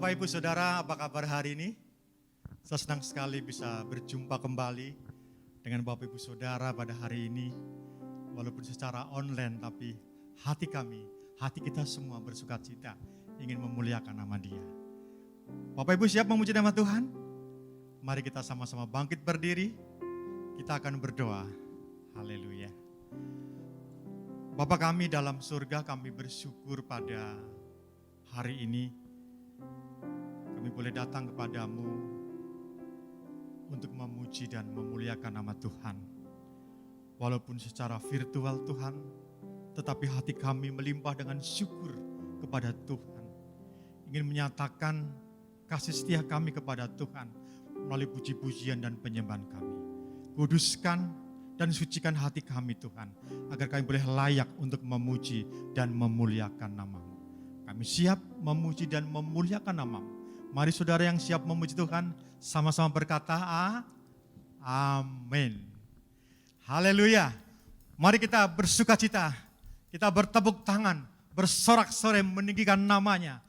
Bapak Ibu Saudara, apa kabar hari ini? Saya senang sekali bisa berjumpa kembali dengan Bapak Ibu Saudara pada hari ini. Walaupun secara online, tapi hati kami, hati kita semua bersuka cita ingin memuliakan nama Dia. Bapak Ibu siap memuji nama Tuhan? Mari kita sama-sama bangkit berdiri, kita akan berdoa. Haleluya. Bapa kami dalam surga, kami bersyukur pada hari ini kami boleh datang kepadamu untuk memuji dan memuliakan nama Tuhan. Walaupun secara virtual Tuhan, tetapi hati kami melimpah dengan syukur kepada Tuhan. Ingin menyatakan kasih setia kami kepada Tuhan melalui puji-pujian dan penyembahan kami. Kuduskan dan sucikan hati kami Tuhan, agar kami boleh layak untuk memuji dan memuliakan nama-Mu. Kami siap memuji dan memuliakan nama-Mu. Mari saudara yang siap memuji Tuhan, sama-sama berkata, amin. Haleluya. Mari kita bersuka cita, kita bertepuk tangan, bersorak-sorai meninggikan namanya.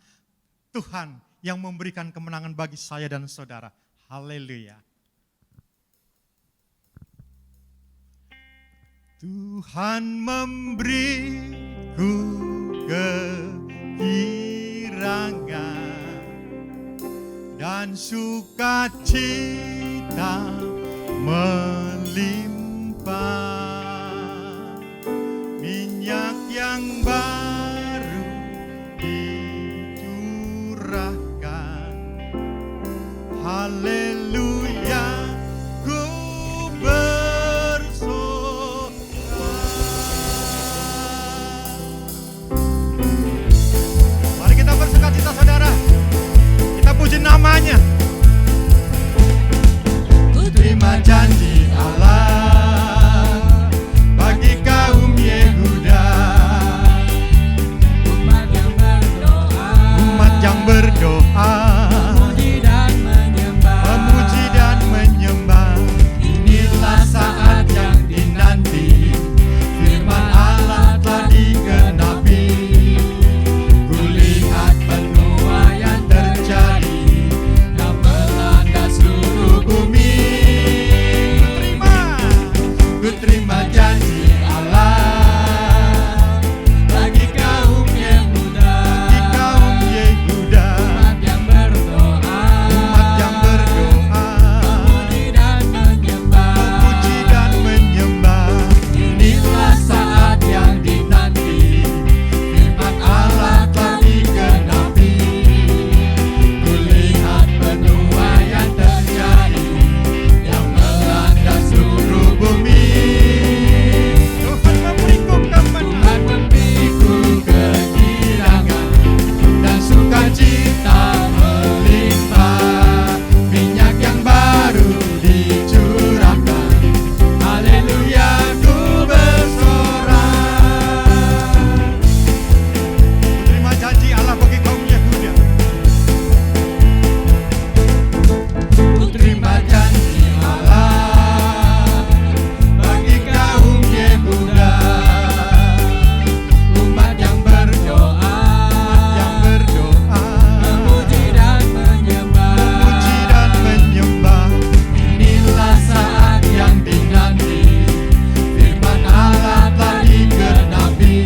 Tuhan yang memberikan kemenangan bagi saya dan saudara. Haleluya. Tuhan memberiku kegirangan dan sukacita melimpah, minyak yang baru dicurahkan. Haleluya. Kita saudara, kita puji namanya. Ku terima janji Allah bagi kaum Yehuda, umat yang berdoa, memuji dan menyembah. Inilah saat yang dinanti, firman Allah telah digenapi. Terima janji Allah bagi kaum Yehuda, umat yang berdoa, memuji dan menyembah. Inilah saat yang dinanti, firman Allah telah digenapi. Kulihat penuaian terjadi yang melanda seluruh bumi. Cita melimpah, minyak yang baru dicurahkan. Haleluya, ku bersorak. Terima janji Allah bagi kaum Yehuda. Ku terima janji Allah bagi kaum Yehuda, umat yang berdoa, memuji dan menyembah. Inilah saat yang dinanti, firman Allah telah digenapi.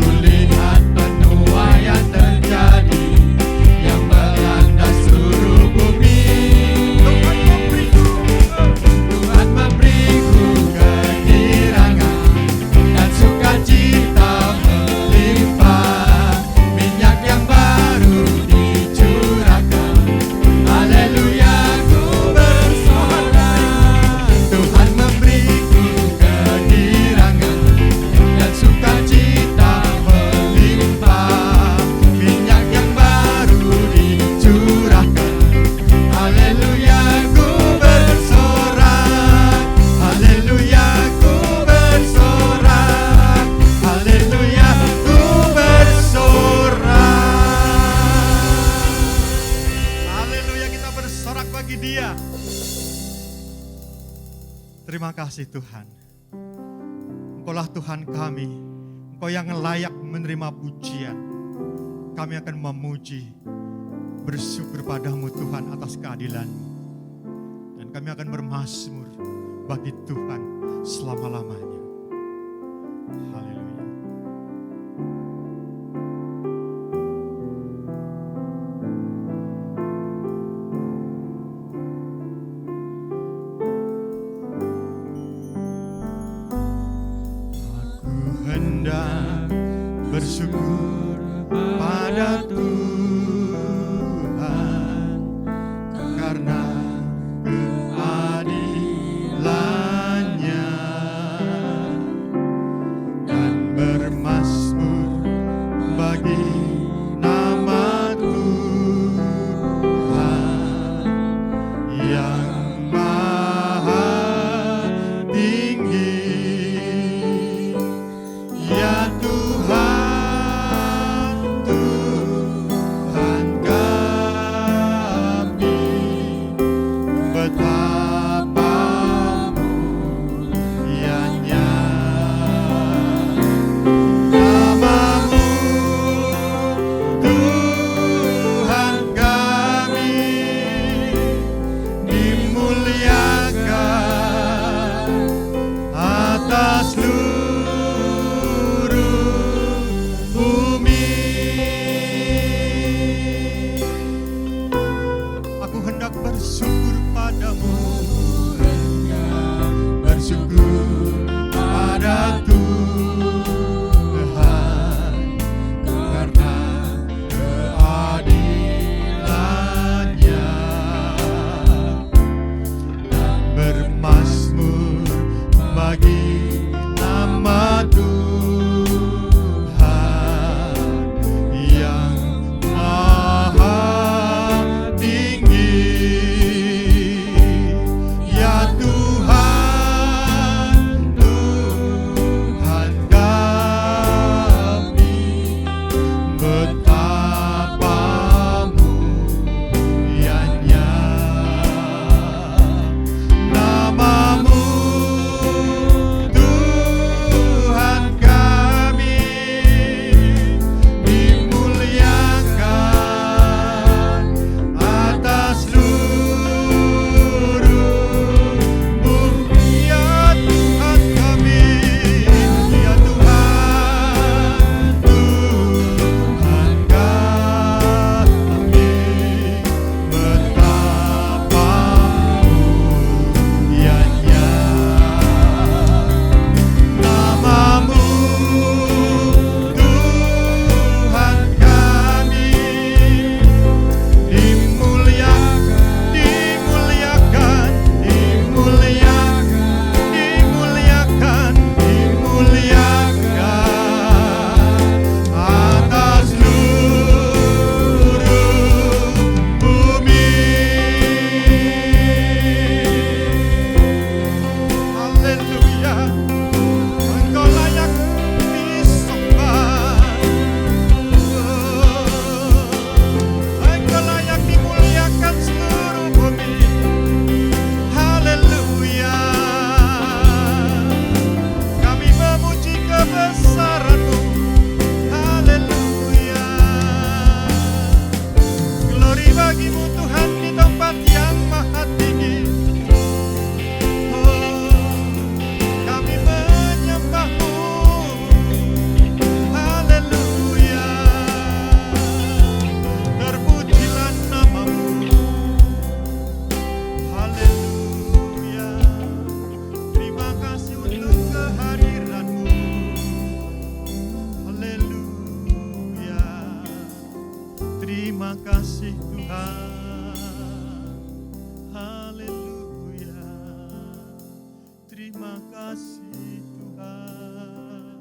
Kulihat penuaian terjadi yang melanda seluruh bumi. Tuhan memberiku kegirangan dan sukacita melimpah, minyak yang baru dicurahkan. Haleluya, ku bersorak. Tuhan memberiku kegirangan dan sukacita melimpah, minyak yang baru dicurahkan. Haleluya, ku bersorak. Haleluya, ku bersorak. Haleluya, ku bersorak. Haleluya, kita bersorak bagi Dia. Terima kasih Tuhan. Engkaulah Tuhan kami. Engkau yang layak menerima pujian. Kami akan memuji bersyukur padamu Tuhan atas keadilan-Mu. Dan kami akan bermazmur bagi Tuhan selama-lamanya. Haleluya. Aku hendak bersyukur pada Tuhan karena keadilan-Nya, dan bermazmur bagi nama Tuhan yang maha tinggi. Ya Tuhan, Tuhan kami, betapa mulianya nama-Mu, Tuhan kami, dimuliakan atas bumi. Aku hendak bersyukur padamu, bersyukur pada Tuhan karena keadilan-Nya, dan bermazmur bagi nama Tuhan yang maha tinggi. Ya Tuhan, Tuhan kami, betapa mulianya nama-Mu, Tuhan kami, dimuliakan atas seluruh bumi. Ya Tuhan kami, ya Tuhan, Tuhan kami, betapa mulianya nama-Mu, Tuhan kami, dimuliakan, dimuliakan, dimuliakan, dimuliakan, dimuliakan atas seluruh bumi. Haleluya, Engkau layak disembah, Engkau layak dimuliakan seluruh bumi. Haleluya, kami memuji kebesaran-Mu. Haleluya, glory bagi-Mu Tuhan di tempat yang maha tinggi. Kami menyembah-Mu. Haleluya, terpujilah nama-Mu. Haleluya, terima kasih untuk kehadiran-Mu. Haleluya, terima kasih Tuhan. Haleluya, terima kasih Tuhan.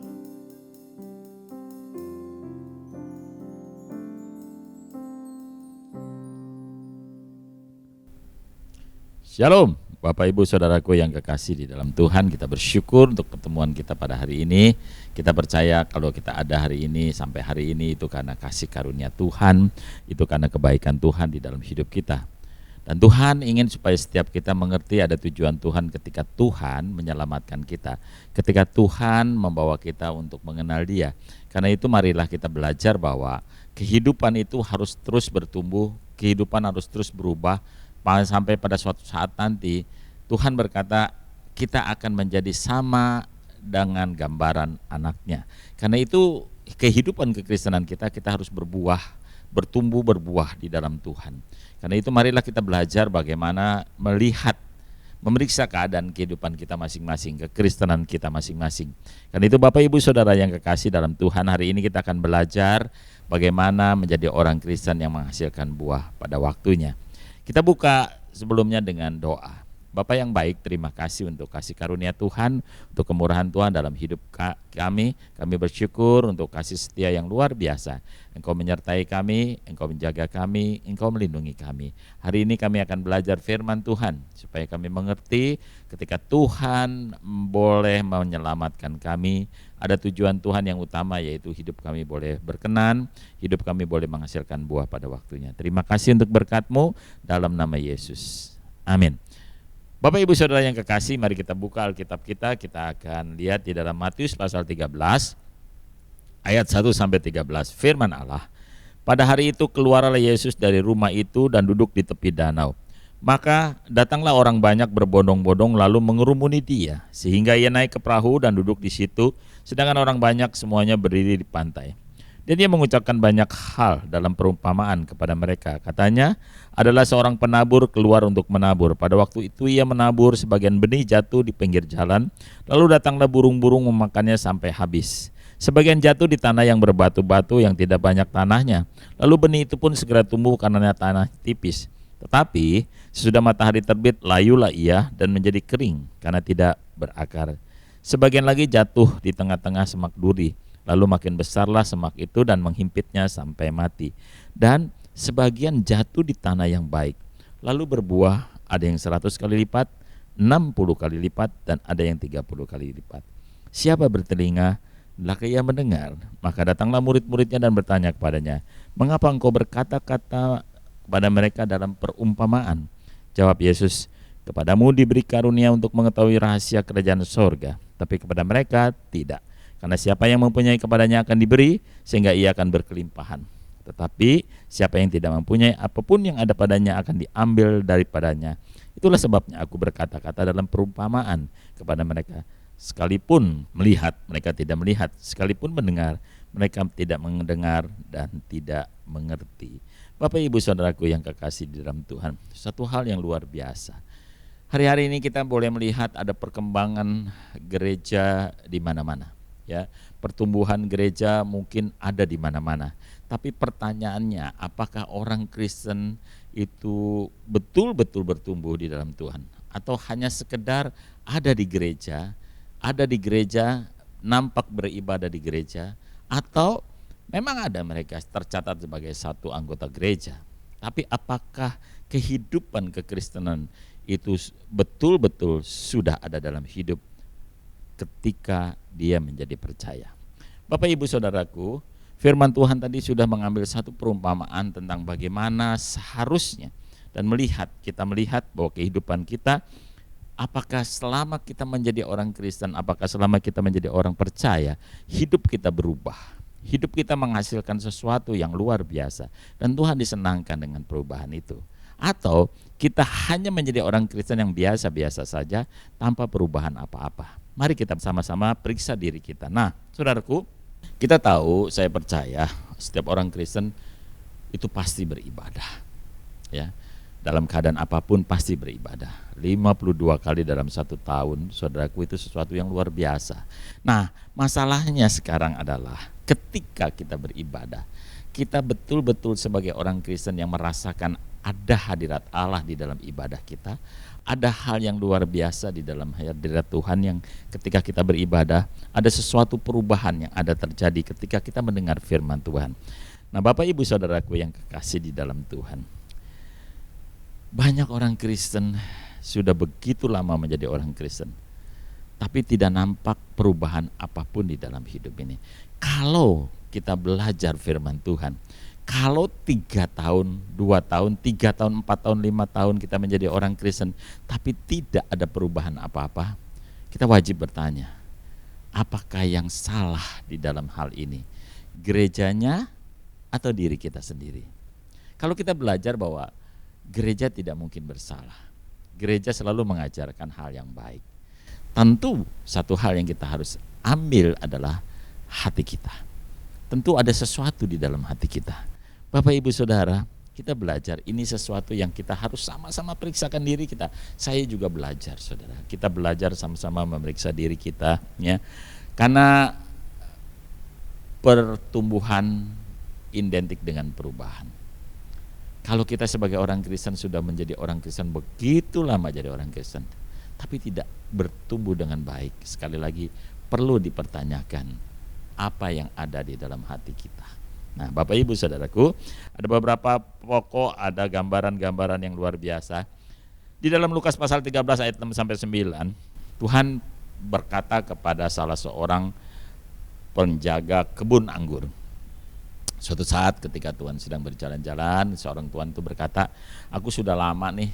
Shalom, Bapak Ibu Saudaraku yang kekasih di dalam Tuhan. Kita bersyukur untuk pertemuan kita pada hari ini. Kita percaya kalau kita ada hari ini sampai hari ini itu karena kasih karunia Tuhan, itu karena kebaikan Tuhan di dalam hidup kita. Dan Tuhan ingin supaya setiap kita mengerti ada tujuan Tuhan ketika Tuhan menyelamatkan kita, ketika Tuhan membawa kita untuk mengenal Dia. Karena itu marilah kita belajar bahwa kehidupan itu harus terus bertumbuh kehidupan harus terus berubah sampai pada suatu saat nanti Tuhan berkata kita akan menjadi sama dengan gambaran anaknya. Karena itu kehidupan kekristenan kita harus berbuah, bertumbuh berbuah di dalam Tuhan. Karena itu marilah kita belajar bagaimana melihat, memeriksa keadaan kehidupan kita masing-masing, kekristenan kita masing-masing. Karena itu Bapak Ibu Saudara yang kekasih dalam Tuhan, hari ini kita akan belajar bagaimana menjadi orang Kristen yang menghasilkan buah pada waktunya. Kita buka sebelumnya dengan doa. Bapa yang baik, terima kasih untuk kasih karunia Tuhan, untuk kemurahan Tuhan dalam hidup kami. Kami bersyukur untuk kasih setia yang luar biasa. Engkau menyertai kami, Engkau menjaga kami, Engkau melindungi kami. Hari ini kami akan belajar firman Tuhan, supaya kami mengerti ketika Tuhan boleh menyelamatkan kami, ada tujuan Tuhan yang utama, yaitu hidup kami boleh berkenan, hidup kami boleh menghasilkan buah pada waktunya. Terima kasih untuk berkat-Mu dalam nama Yesus. Amin. Bapak Ibu Saudara yang kekasih, mari kita buka Alkitab kita akan lihat di dalam Matius pasal 13 ayat 1 sampai 13. Firman Allah, pada hari itu keluarlah Yesus dari rumah itu dan duduk di tepi danau. Maka datanglah orang banyak berbondong-bondong lalu mengerumuni dia, sehingga ia naik ke perahu dan duduk di situ, sedangkan orang banyak semuanya berdiri di pantai. Dan dia mengucapkan banyak hal dalam perumpamaan kepada mereka. Katanya, adalah seorang penabur keluar untuk menabur. Pada waktu itu ia menabur, sebagian benih jatuh di pinggir jalan, lalu datanglah burung-burung memakannya sampai habis. Sebagian jatuh di tanah yang berbatu-batu yang tidak banyak tanahnya, lalu benih itu pun segera tumbuh karena tanah tipis. Tetapi sesudah matahari terbit, layulah ia dan menjadi kering karena tidak berakar. Sebagian lagi jatuh di tengah-tengah semak duri, lalu makin besarlah semak itu dan menghimpitnya sampai mati. Dan sebagian jatuh di tanah yang baik, lalu berbuah, ada yang 100 kali lipat, 60 kali lipat, dan ada yang 30 kali lipat. Siapa bertelinga, hendaklah ia mendengar. Maka datanglah murid-muridnya dan bertanya kepadanya, mengapa engkau berkata-kata kepada mereka dalam perumpamaan? Jawab Yesus, kepadamu diberi karunia untuk mengetahui rahasia kerajaan sorga, tapi kepada mereka tidak. Karena siapa yang mempunyai kepadanya akan diberi, sehingga ia akan berkelimpahan. Tetapi siapa yang tidak mempunyai, apapun yang ada padanya akan diambil daripadanya. Itulah sebabnya aku berkata-kata dalam perumpamaan kepada mereka. Sekalipun melihat, mereka tidak melihat. Sekalipun mendengar, mereka tidak mendengar dan tidak mengerti. Bapak Ibu Saudaraku yang kekasih di dalam Tuhan, satu hal yang luar biasa. Hari-hari ini kita boleh melihat ada perkembangan gereja di mana-mana. Ya, pertumbuhan gereja mungkin ada di mana-mana. Tapi pertanyaannya, apakah orang Kristen itu betul-betul bertumbuh di dalam Tuhan? Atau hanya sekedar ada di gereja, nampak beribadah di gereja, atau memang ada mereka tercatat sebagai satu anggota gereja. Tapi apakah kehidupan kekristenan itu betul-betul sudah ada dalam hidup ketika dia menjadi percaya? Bapak Ibu Saudaraku, firman Tuhan tadi sudah mengambil satu perumpamaan tentang bagaimana seharusnya dan kita melihat bahwa kehidupan kita, apakah selama kita menjadi orang Kristen, apakah selama kita menjadi orang percaya, hidup kita berubah, hidup kita menghasilkan sesuatu yang luar biasa dan Tuhan disenangkan dengan perubahan itu. Atau kita hanya menjadi orang Kristen yang biasa-biasa saja tanpa perubahan apa-apa. Mari kita sama-sama periksa diri kita. Nah, saudaraku, kita tahu, saya percaya setiap orang Kristen itu pasti beribadah. Ya, dalam keadaan apapun pasti beribadah. 52 kali dalam satu tahun, saudaraku, itu sesuatu yang luar biasa. Nah, masalahnya sekarang adalah ketika kita beribadah, kita betul-betul sebagai orang Kristen yang merasakan ada hadirat Allah di dalam ibadah kita, ada hal yang luar biasa di dalam hadirat Tuhan yang ketika kita beribadah, ada sesuatu perubahan yang ada terjadi ketika kita mendengar firman Tuhan. Nah, Bapak Ibu Saudaraku yang kekasih di dalam Tuhan, banyak orang Kristen sudah begitu lama menjadi orang Kristen, tapi tidak nampak perubahan apapun di dalam hidup ini. Kalau kita belajar firman Tuhan, kalau 3 tahun, 2 tahun, 3 tahun, 4 tahun, 5 tahun kita menjadi orang Kristen, tapi tidak ada perubahan apa-apa, kita wajib bertanya, apakah yang salah di dalam hal ini? Gerejanya atau diri kita sendiri? Kalau kita belajar bahwa gereja tidak mungkin bersalah, gereja selalu mengajarkan hal yang baik, tentu satu hal yang kita harus ambil adalah hati kita. Tentu ada sesuatu di dalam hati kita. Bapak Ibu Saudara, kita belajar, ini sesuatu yang kita harus sama-sama periksakan diri kita. Saya juga belajar, saudara. Kita belajar sama-sama memeriksa diri kita, ya. Karena pertumbuhan identik dengan perubahan. Kalau kita sebagai orang Kristen sudah menjadi orang Kristen begitu lama jadi orang Kristen, tapi tidak bertumbuh dengan baik, sekali lagi perlu dipertanyakan apa yang ada di dalam hati kita. Nah, Bapak Ibu Saudaraku, ada beberapa pokok, ada gambaran-gambaran yang luar biasa. Di dalam Lukas pasal 13 ayat 6 sampai 9, Tuhan berkata kepada salah seorang penjaga kebun anggur. Suatu saat ketika Tuhan sedang berjalan-jalan, seorang Tuhan itu berkata, aku sudah lama nih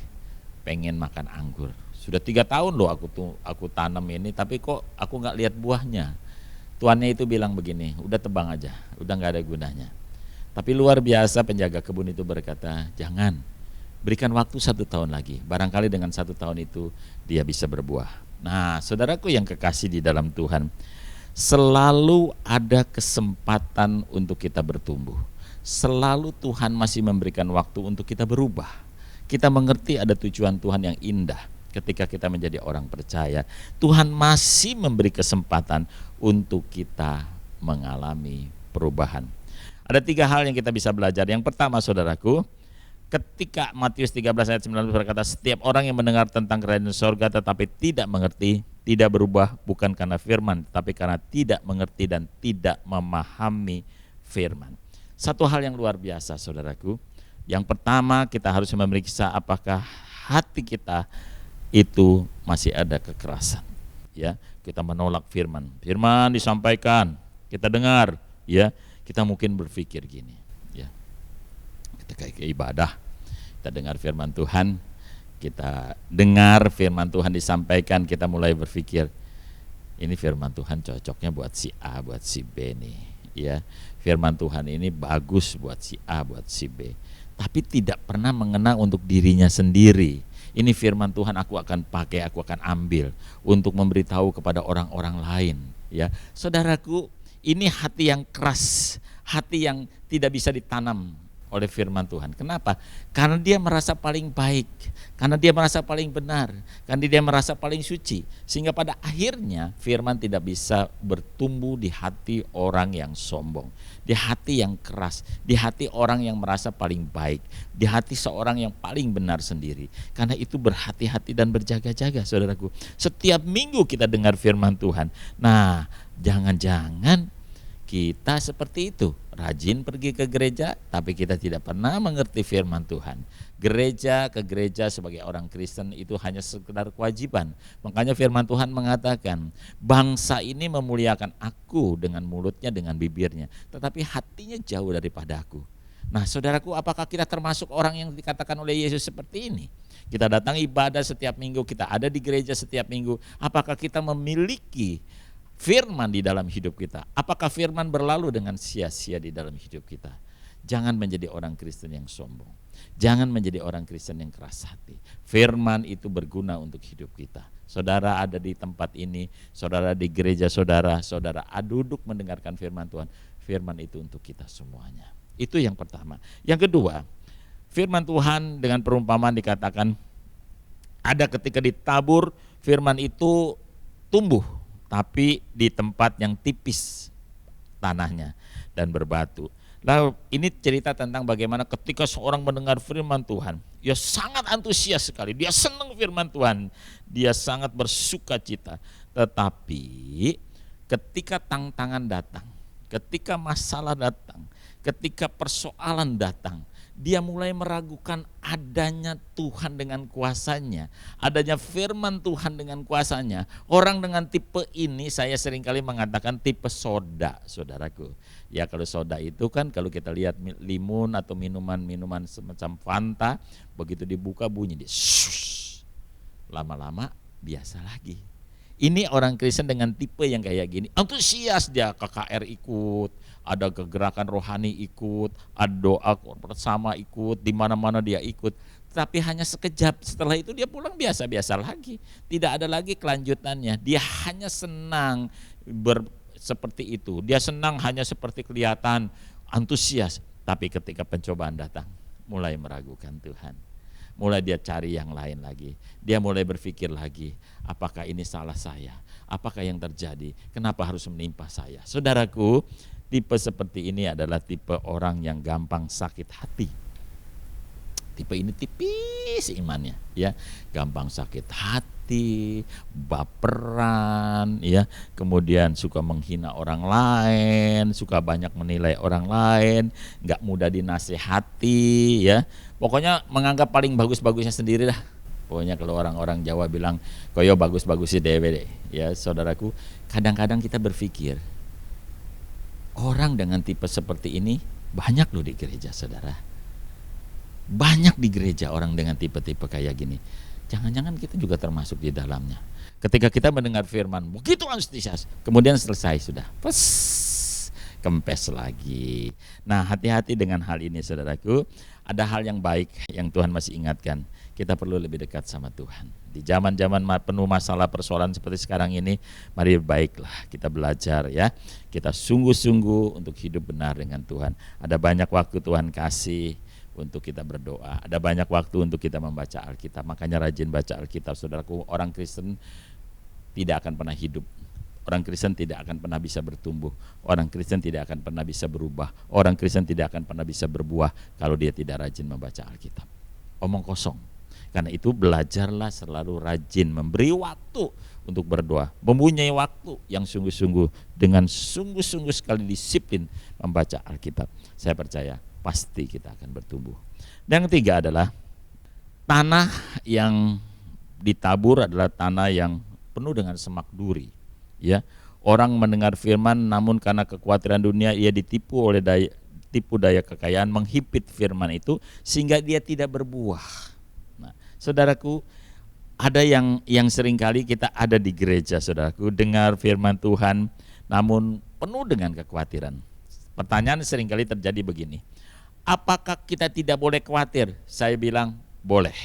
pengen makan anggur. Sudah 3 tahun loh aku tanam ini, tapi kok aku nggak lihat buahnya. Tuannya itu bilang begini, udah tebang aja, udah nggak ada gunanya. Tapi luar biasa penjaga kebun itu berkata, jangan, berikan waktu 1 tahun lagi. Barangkali dengan 1 tahun itu dia bisa berbuah. Nah, saudaraku yang kekasih di dalam Tuhan, selalu ada kesempatan untuk kita bertumbuh. Selalu Tuhan masih memberikan waktu untuk kita berubah. Kita mengerti ada tujuan Tuhan yang indah ketika kita menjadi orang percaya. Tuhan masih memberi kesempatan untuk kita mengalami perubahan. Ada 3 hal yang kita bisa belajar. Yang pertama, saudaraku, ketika Matius 13 ayat 19 berkata, setiap orang yang mendengar tentang kerajaan surga tetapi tidak mengerti, tidak berubah, bukan karena firman, tapi karena tidak mengerti dan tidak memahami firman. Satu hal yang luar biasa, saudaraku. Yang pertama, kita harus memeriksa apakah hati kita itu masih ada kekerasan. Ya, kita menolak firman. Firman disampaikan, kita dengar, ya. Kita mungkin berpikir gini, ya. Kita kayak ibadah, kita dengar firman Tuhan, kita dengar firman Tuhan disampaikan, kita mulai berpikir, ini firman Tuhan cocoknya buat si A, buat si B nih, ya. Firman Tuhan ini bagus buat si A, buat si B. Tapi tidak pernah mengena untuk dirinya sendiri. Ini firman Tuhan aku akan pakai, aku akan ambil untuk memberitahu kepada orang-orang lain, ya. Saudaraku, ini hati yang keras, hati yang tidak bisa ditanam oleh firman Tuhan. Kenapa? Karena dia merasa paling baik, karena dia merasa paling benar, karena dia merasa paling suci. Sehingga pada akhirnya firman tidak bisa bertumbuh di hati orang yang sombong, di hati yang keras, di hati orang yang merasa paling baik, di hati seorang yang paling benar sendiri. Karena itu berhati-hati dan berjaga-jaga, saudaraku. Setiap minggu kita dengar firman Tuhan. Nah, jangan-jangan kita seperti itu, rajin pergi ke gereja, tapi kita tidak pernah mengerti firman Tuhan. Gereja ke gereja sebagai orang Kristen itu hanya sekedar kewajiban. Makanya firman Tuhan mengatakan, bangsa ini memuliakan aku dengan mulutnya, dengan bibirnya, tetapi hatinya jauh daripada aku. Nah, saudaraku, apakah kita termasuk orang yang dikatakan oleh Yesus seperti ini? Kita datang ibadah setiap minggu, kita ada di gereja setiap minggu. Apakah kita memiliki firman di dalam hidup kita? Apakah firman berlalu dengan sia-sia di dalam hidup kita? Jangan menjadi orang Kristen yang sombong. Jangan menjadi orang Kristen yang keras hati. Firman itu berguna untuk hidup kita. Saudara ada di tempat ini, saudara di gereja saudara, saudara duduk mendengarkan firman Tuhan. Firman itu untuk kita semuanya. Itu yang pertama. Yang kedua, firman Tuhan dengan perumpamaan dikatakan, ada ketika ditabur, firman itu tumbuh, tapi di tempat yang tipis tanahnya dan berbatu. Lalu ini cerita tentang bagaimana ketika seorang mendengar firman Tuhan, dia sangat antusias sekali, dia senang firman Tuhan, dia sangat bersuka cita. Tetapi ketika tantangan datang, ketika masalah datang, ketika persoalan datang, dia mulai meragukan adanya Tuhan dengan kuasanya, adanya firman Tuhan dengan kuasanya. Orang dengan tipe ini saya seringkali mengatakan tipe soda, saudaraku. Ya, kalau soda itu kan kalau kita lihat limun atau minuman-minuman semacam Fanta, begitu dibuka bunyi dia shush. Lama-lama biasa lagi. Ini orang Kristen dengan tipe yang kayak gini, antusias dia, KKR ikut, ada kegerakan rohani ikut, ada doa bersama ikut, di mana-mana dia ikut. Tapi hanya sekejap, setelah itu dia pulang biasa-biasa lagi. Tidak ada lagi kelanjutannya. Dia hanya senang seperti itu. Dia senang hanya seperti kelihatan antusias. Tapi ketika pencobaan datang, mulai meragukan Tuhan. Mulai dia cari yang lain lagi. Dia mulai berpikir lagi, apakah ini salah saya? Apakah yang terjadi? Kenapa harus menimpa saya? Saudaraku, tipe seperti ini adalah tipe orang yang gampang sakit hati. Tipe ini tipis imannya, ya, gampang sakit hati, baperan, ya, kemudian suka menghina orang lain, suka banyak menilai orang lain, nggak mudah dinasehati, ya, pokoknya menganggap paling bagus-bagusnya sendiri lah. Pokoknya kalau orang-orang Jawa bilang, koyo bagus-bagus sih dewe deh, ya, saudaraku. Kadang-kadang kita berpikir, orang dengan tipe seperti ini banyak loh di gereja, saudara. Banyak di gereja orang dengan tipe-tipe kayak gini. Jangan-jangan kita juga termasuk di dalamnya. Ketika kita mendengar firman, begitu antusias, kemudian selesai sudah, kempes lagi. Nah, hati-hati dengan hal ini, saudaraku. Ada hal yang baik yang Tuhan masih ingatkan. Kita perlu lebih dekat sama Tuhan. Di zaman-zaman penuh masalah persoalan seperti sekarang ini, mari baiklah kita belajar, ya. Kita sungguh-sungguh untuk hidup benar dengan Tuhan. Ada banyak waktu Tuhan kasih untuk kita berdoa. Ada banyak waktu untuk kita membaca Alkitab. Makanya rajin baca Alkitab, saudaraku. Orang Kristen tidak akan pernah hidup. Orang Kristen tidak akan pernah bisa bertumbuh. Orang Kristen tidak akan pernah bisa berubah. Orang Kristen tidak akan pernah bisa berbuah kalau dia tidak rajin membaca Alkitab. Omong kosong. Karena itu belajarlah selalu rajin, memberi waktu untuk berdoa. Mempunyai waktu yang sungguh-sungguh, dengan sungguh-sungguh sekali disiplin membaca Alkitab. Saya percaya pasti kita akan bertumbuh. Dan yang ketiga adalah tanah yang ditabur adalah tanah yang penuh dengan semak duri. Ya, orang mendengar firman, namun karena kekhawatiran dunia ia ditipu oleh tipu daya kekayaan, menghimpit firman itu sehingga dia tidak berbuah. Nah, saudaraku, ada yang seringkali kita ada di gereja, saudaraku, dengar firman Tuhan, namun penuh dengan kekhawatiran. Pertanyaan seringkali terjadi begini. Apakah kita tidak boleh khawatir? Saya bilang boleh.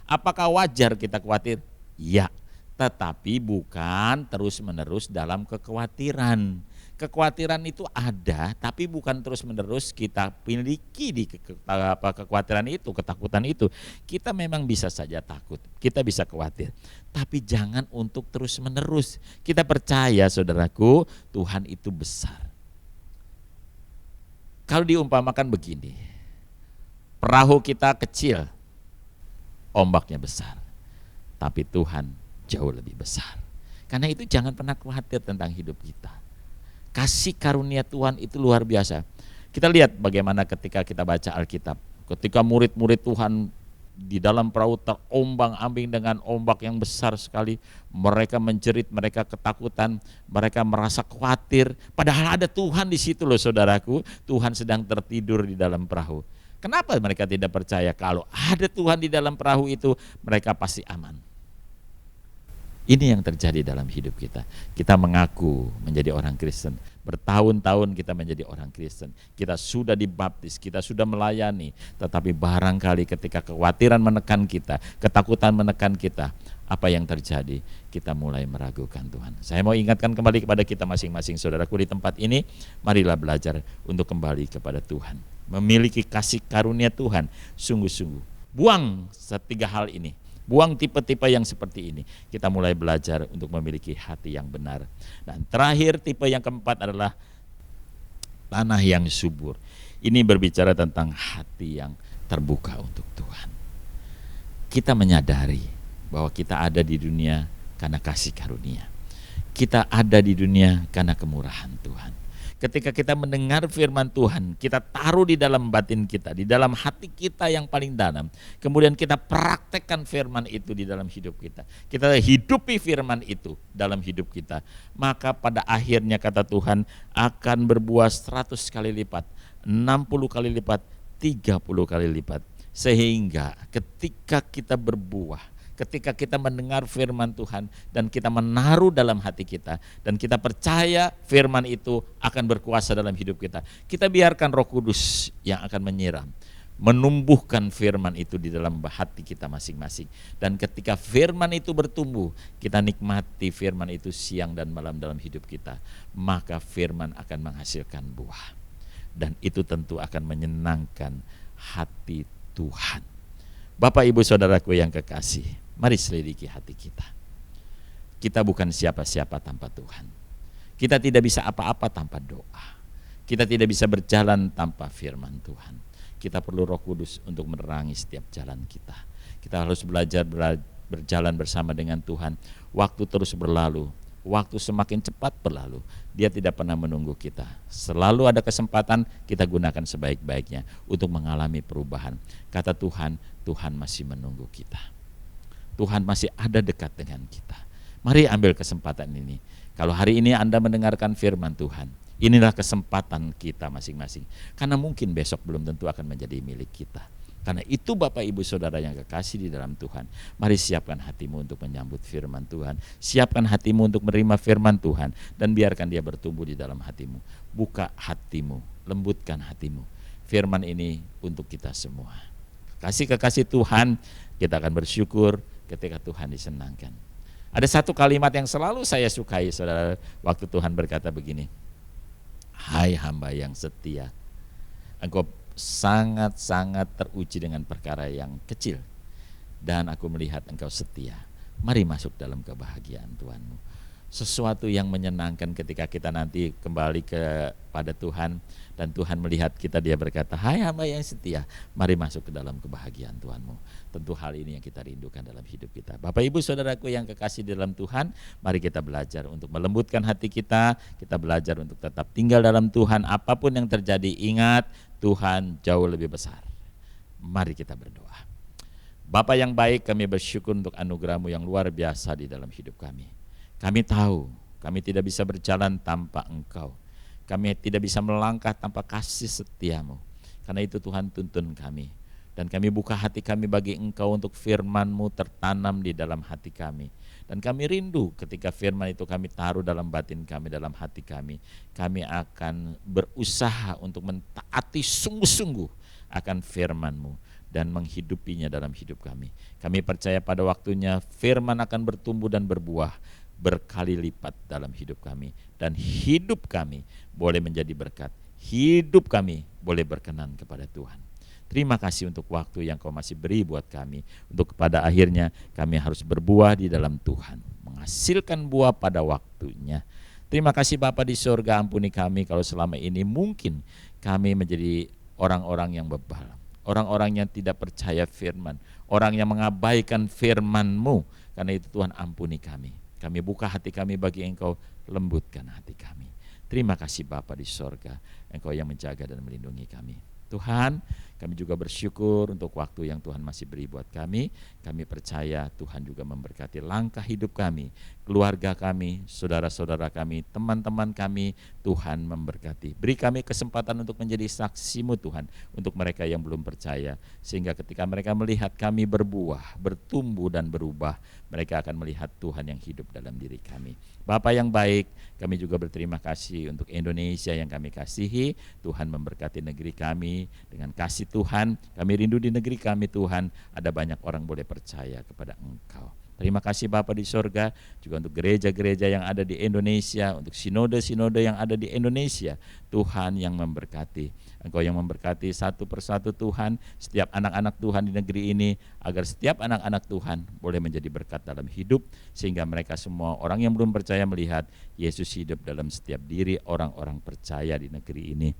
Apakah wajar kita khawatir? Ya, tetapi bukan terus-menerus dalam kekhawatiran. Kekhawatiran itu ada, tapi bukan terus-menerus kita miliki di kekhawatiran itu, ketakutan itu. Kita memang bisa saja takut, kita bisa khawatir, tapi jangan untuk terus-menerus. Kita percaya, saudaraku, Tuhan itu besar. Kalau diumpamakan begini, perahu kita kecil, ombaknya besar, tapi Tuhan jauh lebih besar. Karena itu jangan pernah khawatir tentang hidup kita. Kasih karunia Tuhan itu luar biasa. Kita lihat bagaimana ketika kita baca Alkitab, ketika murid-murid Tuhan di dalam perahu terombang-ambing dengan ombak yang besar sekali, mereka menjerit, mereka ketakutan, mereka merasa khawatir, padahal ada Tuhan di situ loh, saudaraku. Tuhan sedang tertidur di dalam perahu. Kenapa mereka tidak percaya kalau ada Tuhan di dalam perahu itu, mereka pasti aman? Ini yang terjadi dalam hidup kita. Kita mengaku menjadi orang Kristen. Bertahun-tahun kita menjadi orang Kristen. Kita sudah dibaptis, kita sudah melayani. Tetapi barangkali ketika kekhawatiran menekan kita, ketakutan menekan kita, apa yang terjadi? Kita mulai meragukan Tuhan. Saya mau ingatkan kembali kepada kita masing-masing, saudaraku, di tempat ini, marilah belajar untuk kembali kepada Tuhan. Memiliki kasih karunia Tuhan, sungguh-sungguh. Buang ketiga hal ini. Buang tipe-tipe yang seperti ini. Kita mulai belajar untuk memiliki hati yang benar. Dan terakhir, tipe yang keempat adalah tanah yang subur. Ini berbicara tentang hati yang terbuka untuk Tuhan. Kita menyadari bahwa kita ada di dunia karena kasih karunia. Kita ada di dunia karena kemurahan Tuhan. Ketika kita mendengar firman Tuhan, kita taruh di dalam batin kita, di dalam hati kita yang paling dalam. Kemudian kita praktekkan firman itu di dalam hidup kita. Kita hidupi firman itu dalam hidup kita. Maka pada akhirnya kata Tuhan akan berbuah 100 kali lipat, 60 kali lipat, 30 kali lipat. Sehingga ketika kita berbuah, ketika kita mendengar firman Tuhan dan kita menaruh dalam hati kita dan kita percaya firman itu akan berkuasa dalam hidup kita. Kita biarkan Roh Kudus yang akan menyiram, menumbuhkan firman itu di dalam hati kita masing-masing. Dan ketika firman itu bertumbuh, kita nikmati firman itu siang dan malam dalam hidup kita, maka firman akan menghasilkan buah. Dan itu tentu akan menyenangkan hati Tuhan. Bapak Ibu Saudaraku yang kekasih, mari selidiki hati kita. Kita bukan siapa-siapa tanpa Tuhan. Kita tidak bisa apa-apa tanpa doa. Kita tidak bisa berjalan tanpa firman Tuhan. Kita perlu Roh Kudus untuk menerangi setiap jalan kita. Kita harus belajar berjalan bersama dengan Tuhan. Waktu terus berlalu, waktu semakin cepat berlalu. Dia tidak pernah menunggu kita. Selalu ada kesempatan, kita gunakan sebaik-baiknya untuk mengalami perubahan. Kata Tuhan, Tuhan masih menunggu kita. Tuhan masih ada dekat dengan kita. Mari ambil kesempatan ini. Kalau hari ini Anda mendengarkan firman Tuhan, inilah kesempatan kita masing-masing. Karena mungkin besok belum tentu akan menjadi milik kita. Karena itu Bapak Ibu Saudara yang kekasih di dalam Tuhan, mari siapkan hatimu untuk menyambut firman Tuhan. Siapkan hatimu untuk menerima firman Tuhan dan biarkan dia bertumbuh di dalam hatimu. Buka hatimu, lembutkan hatimu. Firman ini untuk kita semua. Kekasih-kekasih Tuhan, kita akan bersyukur ketika Tuhan disenangkan. Ada satu kalimat yang selalu saya sukai, saudara, waktu Tuhan berkata begini, hai hamba yang setia, engkau sangat-sangat teruji dengan perkara yang kecil, dan aku melihat engkau setia. Mari masuk dalam kebahagiaan Tuhanmu. Sesuatu yang menyenangkan ketika kita nanti kembali kepada Tuhan, dan Tuhan melihat kita, dia berkata, hai hamba yang setia, mari masuk ke dalam kebahagiaan Tuhanmu. Tentu hal ini yang kita rindukan dalam hidup kita. Bapak Ibu Saudaraku yang kekasih di dalam Tuhan, mari kita belajar untuk melembutkan hati kita belajar untuk tetap tinggal dalam Tuhan. Apapun yang terjadi, ingat Tuhan jauh lebih besar. Mari kita berdoa. Bapa yang baik, kami bersyukur untuk anugerah-Mu yang luar biasa di dalam hidup kami. Kami tahu kami tidak bisa berjalan tanpa Engkau. Kami tidak bisa melangkah tanpa kasih setia-Mu. Karena itu Tuhan, tuntun kami. Dan kami buka hati kami bagi Engkau untuk firman-Mu tertanam di dalam hati kami. Dan kami rindu ketika firman itu kami taruh dalam batin kami, dalam hati kami. Kami akan berusaha untuk mentaati sungguh-sungguh akan firman-Mu dan menghidupinya dalam hidup kami. Kami percaya pada waktunya firman akan bertumbuh dan berbuah berkali lipat dalam hidup kami. Dan hidup kami boleh menjadi berkat. Hidup kami boleh berkenan kepada Tuhan. Terima kasih untuk waktu yang Kau masih beri buat kami. Untuk pada akhirnya kami harus berbuah di dalam Tuhan. Menghasilkan buah pada waktunya. Terima kasih Bapa di surga, ampuni kami kalau selama ini mungkin kami menjadi orang-orang yang bebal. Orang-orang yang tidak percaya firman. Orang yang mengabaikan firman-Mu. Karena itu Tuhan, ampuni kami. Kami buka hati kami bagi Engkau, lembutkan hati kami. Terima kasih Bapa di sorga, Engkau yang menjaga dan melindungi kami. Tuhan, kami juga bersyukur untuk waktu yang Tuhan masih beri buat kami. Kami percaya Tuhan juga memberkati langkah hidup kami, keluarga kami, saudara-saudara kami, teman-teman kami. Tuhan memberkati. Beri kami kesempatan untuk menjadi saksi-Mu Tuhan, untuk mereka yang belum percaya. Sehingga ketika mereka melihat kami berbuah, bertumbuh dan berubah, mereka akan melihat Tuhan yang hidup dalam diri kami. Bapa yang baik, kami juga berterima kasih untuk Indonesia yang kami kasihi. Tuhan memberkati negeri kami dengan kasih Tuhan. Kami rindu di negeri kami Tuhan, ada banyak orang boleh percaya kepada Engkau. Terima kasih Bapa di sorga, juga untuk gereja-gereja yang ada di Indonesia, untuk sinode-sinode yang ada di Indonesia. Tuhan yang memberkati, Engkau yang memberkati satu persatu Tuhan, setiap anak-anak Tuhan di negeri ini, agar setiap anak-anak Tuhan boleh menjadi berkat dalam hidup, sehingga mereka semua orang yang belum percaya melihat Yesus hidup dalam setiap diri orang-orang percaya di negeri ini.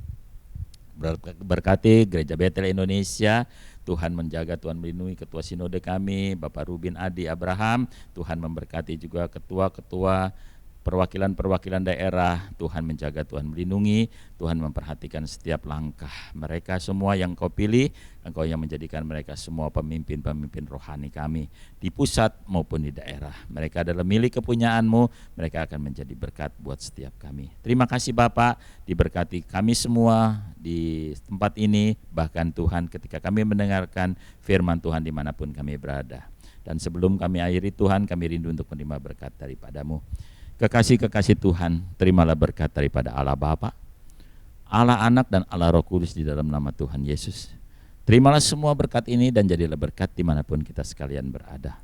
Berkati Gereja Betel Indonesia, Tuhan menjaga, Tuhan melindungi ketua sinode kami, Bapak Rubin Adi Abraham. Tuhan memberkati juga ketua-ketua perwakilan-perwakilan daerah. Tuhan menjaga, Tuhan melindungi, Tuhan memperhatikan setiap langkah mereka semua yang Kau pilih. Engkau yang menjadikan mereka semua pemimpin-pemimpin rohani kami di pusat maupun di daerah. Mereka adalah milik kepunyaan-Mu, mereka akan menjadi berkat buat setiap kami. Terima kasih Bapak, diberkati kami semua di tempat ini, bahkan Tuhan ketika kami mendengarkan firman Tuhan dimanapun kami berada. Dan sebelum kami akhiri Tuhan, kami rindu untuk menerima berkat daripada-Mu. Kekasih-kekasih Tuhan, terimalah berkat daripada Allah Bapa, Allah Anak dan Allah Roh Kudus di dalam nama Tuhan Yesus. Terimalah semua berkat ini dan jadilah berkat dimanapun kita sekalian berada.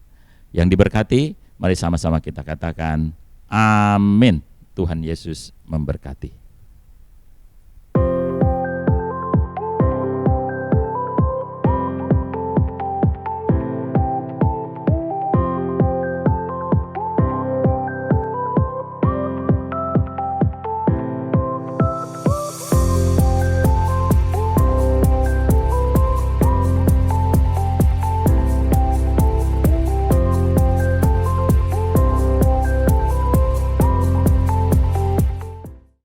Yang diberkati, mari sama-sama kita katakan amin. Tuhan Yesus memberkati.